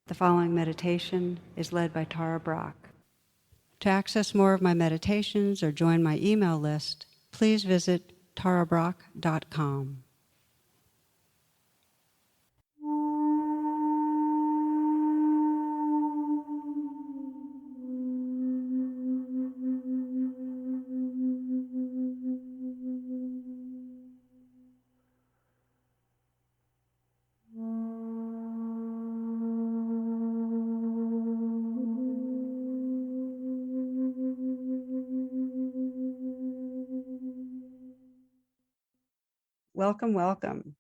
The following meditation is led by Tara Brach. To access more of my meditations or join my email list, please visit tarabrach.com. Welcome, welcome.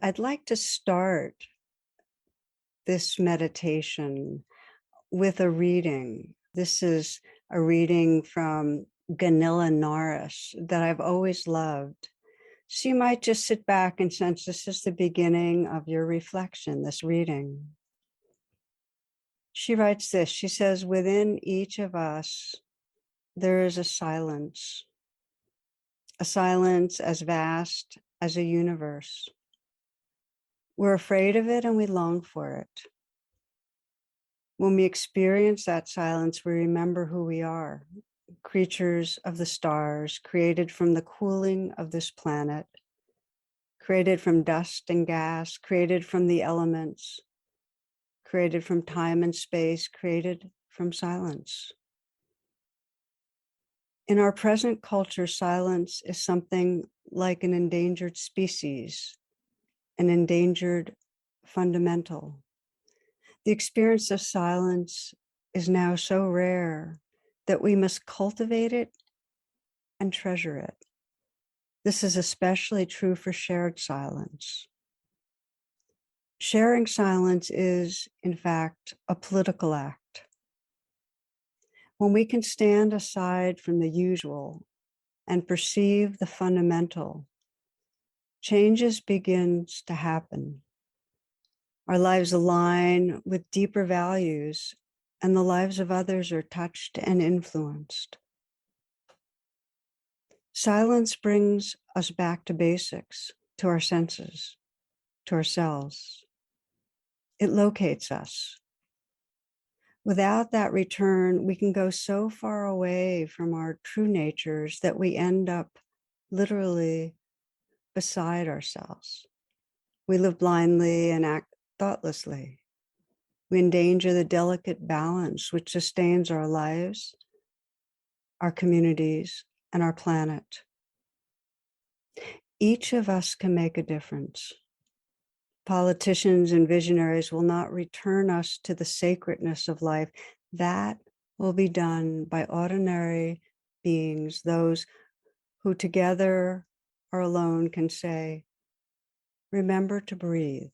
I'd like to start this meditation with a reading. This is a reading from Gunilla Norris that I've always loved. So you might just sit back and sense this is the beginning of your reflection, this reading. She writes this, she says, within each of us, there is a silence as vast as a universe. We're afraid of it and we long for it. When we experience that silence, we remember who we are, creatures of the stars, created from the cooling of this planet, created from dust and gas, created from the elements, created from time and space, created from silence. In our present culture, silence is something like an endangered species, an endangered fundamental. The experience of silence is now so rare that we must cultivate it and treasure it. This is especially true for shared silence. Sharing silence is, in fact, a political act. When we can stand aside from the usual and perceive the fundamental, changes begins to happen. Our lives align with deeper values, and the lives of others are touched and influenced. Silence brings us back to basics, to our senses, to ourselves. It locates us. Without that return, we can go so far away from our true natures that we end up literally beside ourselves. We live blindly and act thoughtlessly. We endanger the delicate balance which sustains our lives, our communities, and our planet. Each of us can make a difference. Politicians and visionaries will not return us to the sacredness of life. That will be done by ordinary beings, those who together or alone can say, remember to breathe.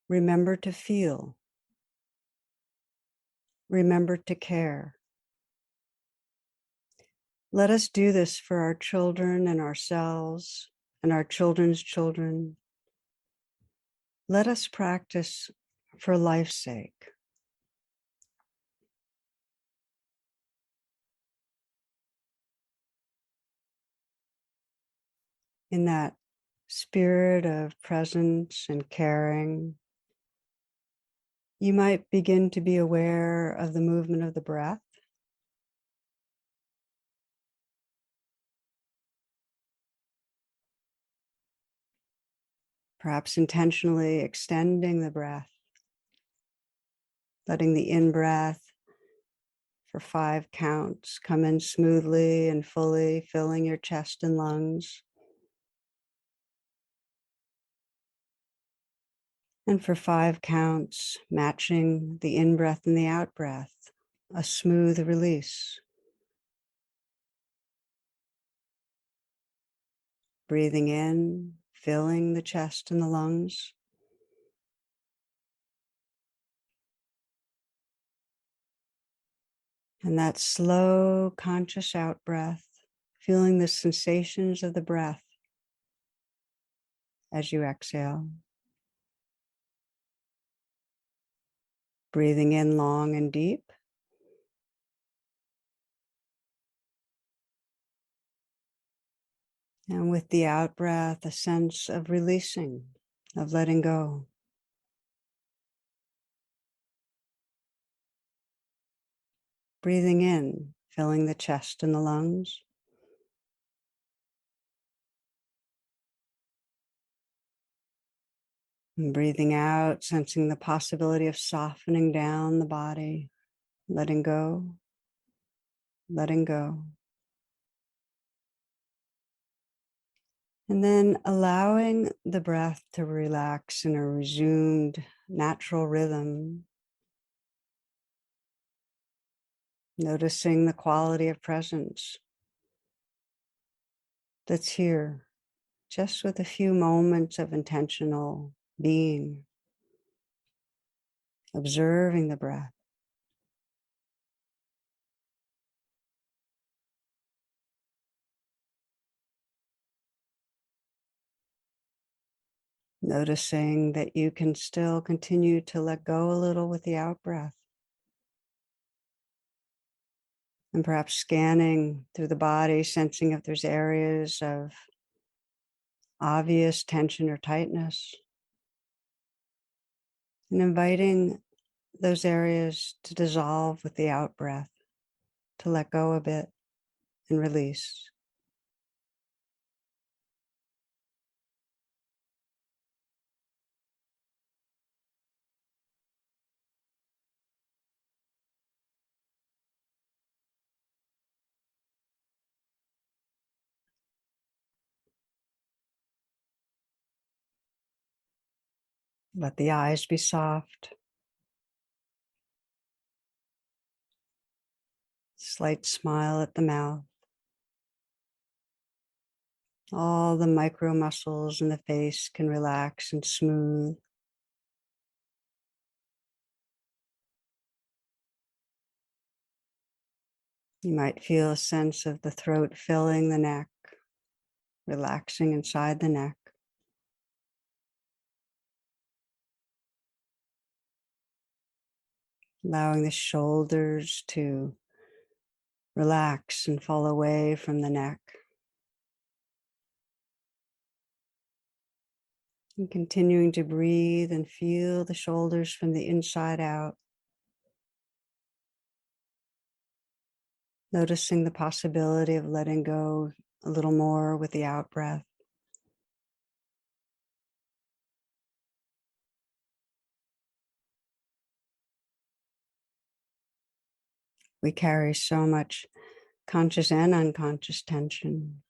Remember to feel. Remember to care. Let us do this for our children and ourselves and our children's children. Let us practice for life's sake. In that spirit of presence and caring, you might begin to be aware of the movement of the breath. Perhaps intentionally extending the breath, letting the in-breath for 5 counts come in smoothly and fully, filling your chest and lungs. And for 5 counts, matching the in-breath and the out-breath, a smooth release. Breathing in, filling the chest and the lungs. And that slow, conscious out-breath, feeling the sensations of the breath as you exhale. Breathing in long and deep. And with the out-breath, a sense of releasing, of letting go. Breathing in, filling the chest and the lungs. And breathing out, sensing the possibility of softening down the body, letting go, letting go. And then allowing the breath to relax in a resumed natural rhythm. Noticing the quality of presence that's here, just with a few moments of intentional being, observing the breath. Noticing that you can still continue to let go a little with the out breath. And perhaps scanning through the body, sensing if there's areas of obvious tension or tightness. And inviting those areas to dissolve with the out breath, to let go a bit and release. Let the eyes be soft. Slight smile at the mouth. All the micro muscles in the face can relax and smooth. You might feel a sense of the throat filling the neck, relaxing inside the neck. Allowing the shoulders to relax and fall away from the neck. And continuing to breathe and feel the shoulders from the inside out. Noticing the possibility of letting go a little more with the out breath. We carry so much conscious and unconscious tension.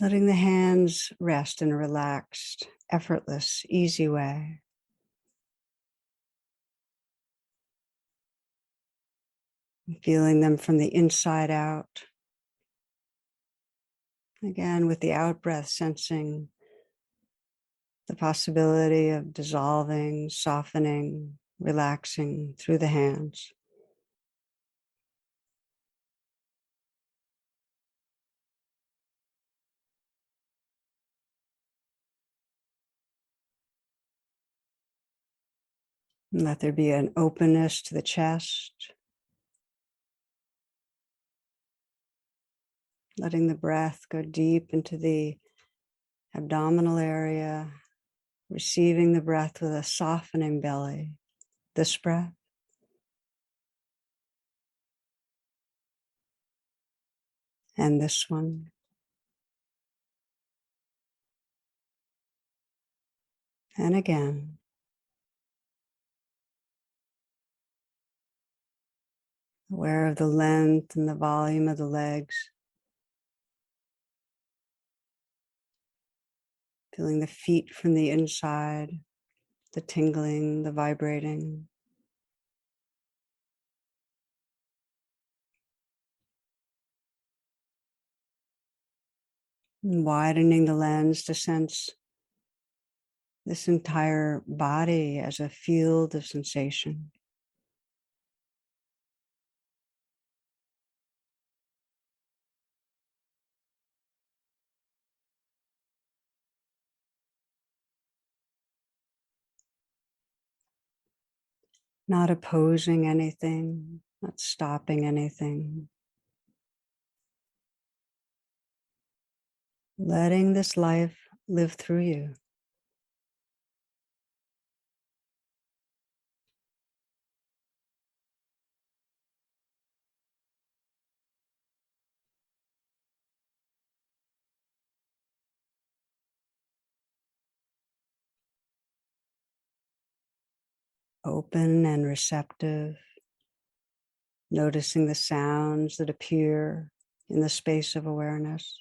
Letting the hands rest in a relaxed, effortless, easy way. Feeling them from the inside out. Again, with the out breath, sensing the possibility of dissolving, softening, relaxing through the hands. And let there be an openness to the chest. Letting the breath go deep into the abdominal area, receiving the breath with a softening belly. This breath. And this one. And again. Aware of the length and the volume of the legs. Feeling the feet from the inside, the tingling, the vibrating. And widening the lens to sense this entire body as a field of sensation. Not opposing anything, not stopping anything. Letting this life live through you. Open and receptive, noticing the sounds that appear in the space of awareness.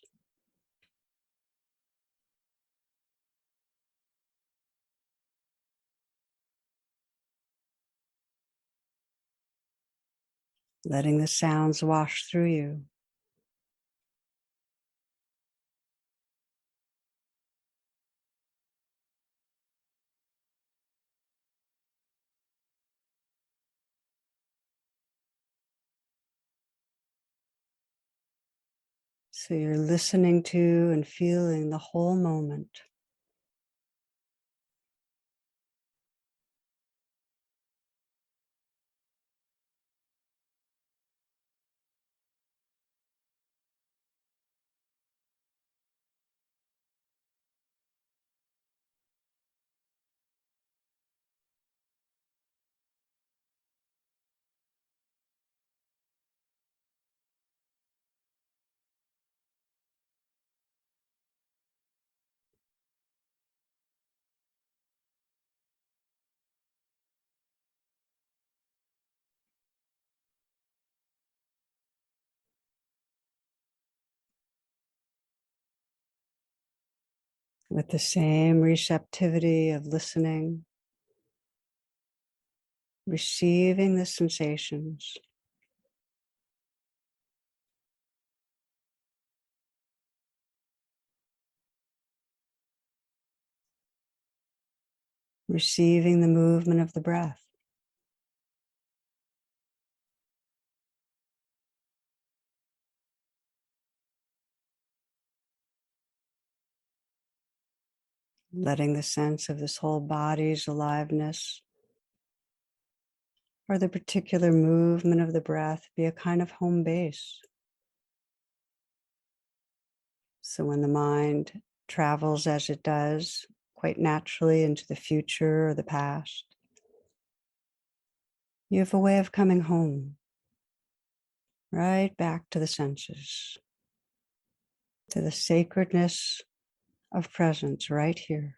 Letting the sounds wash through you. So you're listening to and feeling the whole moment. With the same receptivity of listening, receiving the sensations, receiving the movement of the breath. Letting the sense of this whole body's aliveness or the particular movement of the breath be a kind of home base. So when the mind travels as it does, quite naturally into the future or the past, you have a way of coming home, right back to the senses, to the sacredness of presence right here.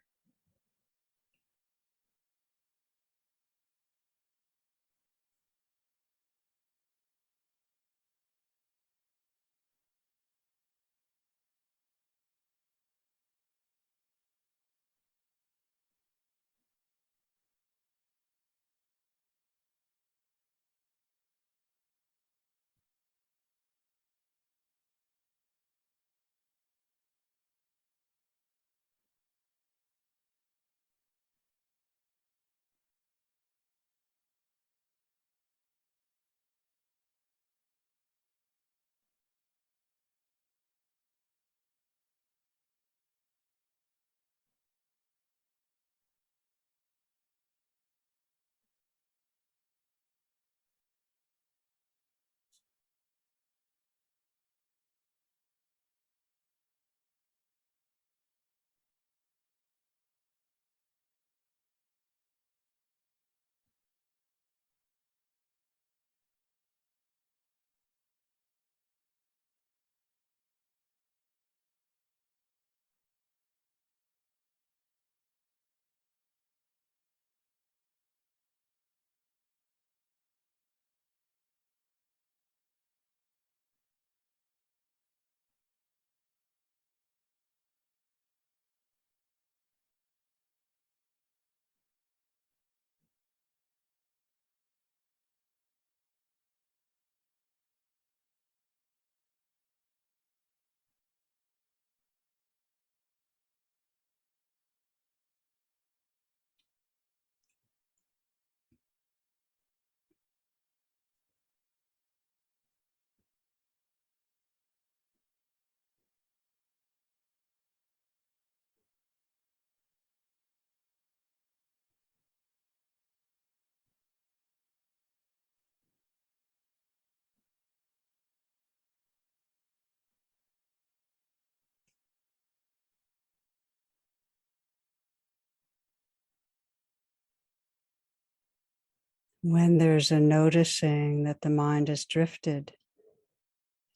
When there's a noticing that the mind has drifted,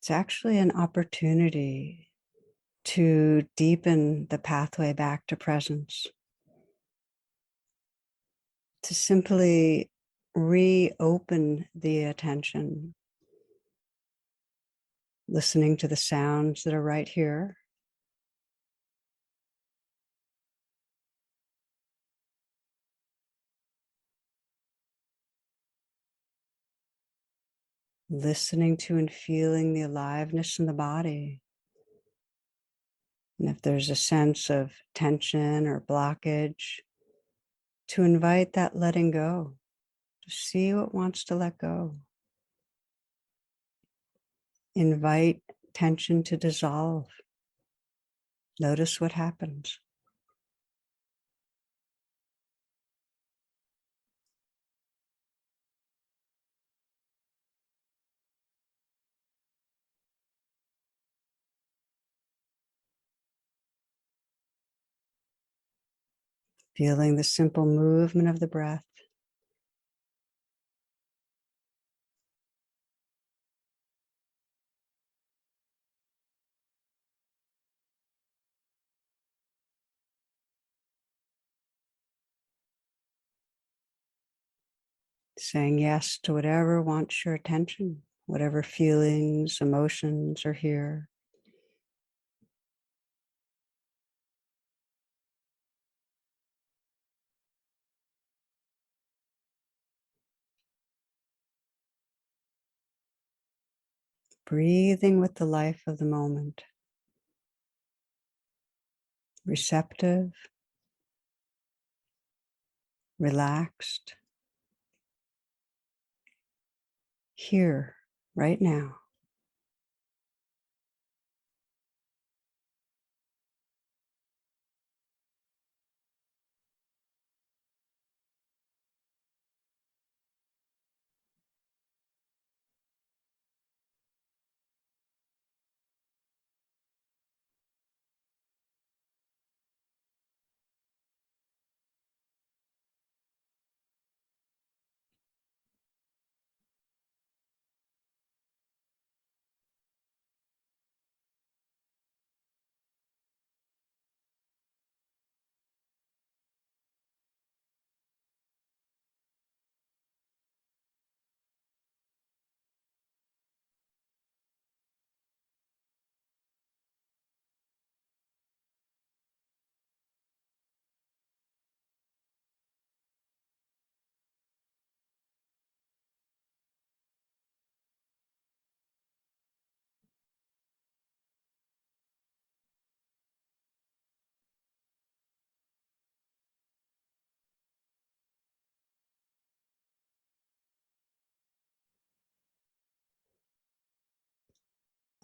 it's actually an opportunity to deepen the pathway back to presence, to simply reopen the attention, listening to the sounds that are right here, listening to and feeling the aliveness in the body. And if there's a sense of tension or blockage, to invite that letting go, to see what wants to let go. Invite tension to dissolve. Notice what happens. Feeling the simple movement of the breath. Saying yes to whatever wants your attention, whatever feelings, emotions are here. Breathing with the life of the moment. Receptive, relaxed, here, right now.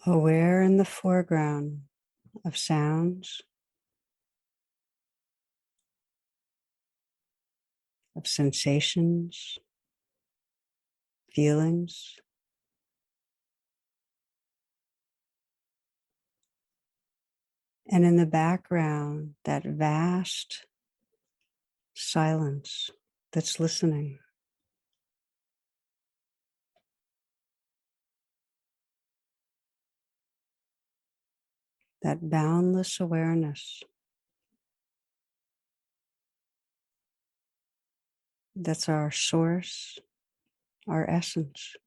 Aware in the foreground of sounds, of sensations, feelings. And in the background, that vast silence that's listening. That boundless awareness that's our source, our essence.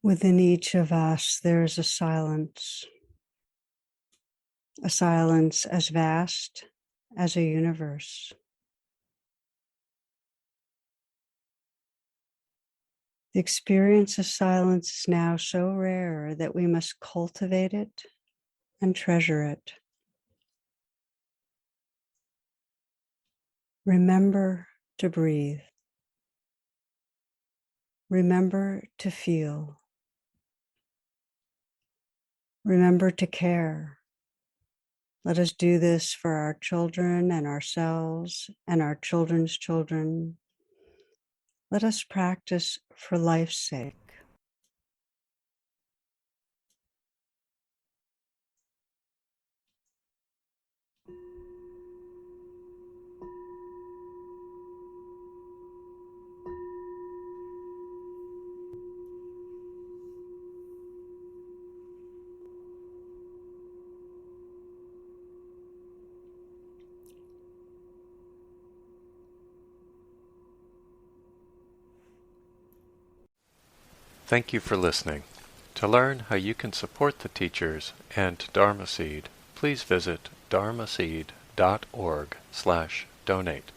Within each of us, there's a silence as vast as a universe. The experience of silence is now so rare that we must cultivate it and treasure it. Remember to breathe. Remember to feel. Remember to care. Let us do this for our children and ourselves and our children's children. Let us practice for life's sake. Thank you for listening. To learn how you can support the teachers and Dharma Seed, please visit dharmaseed.org/donate.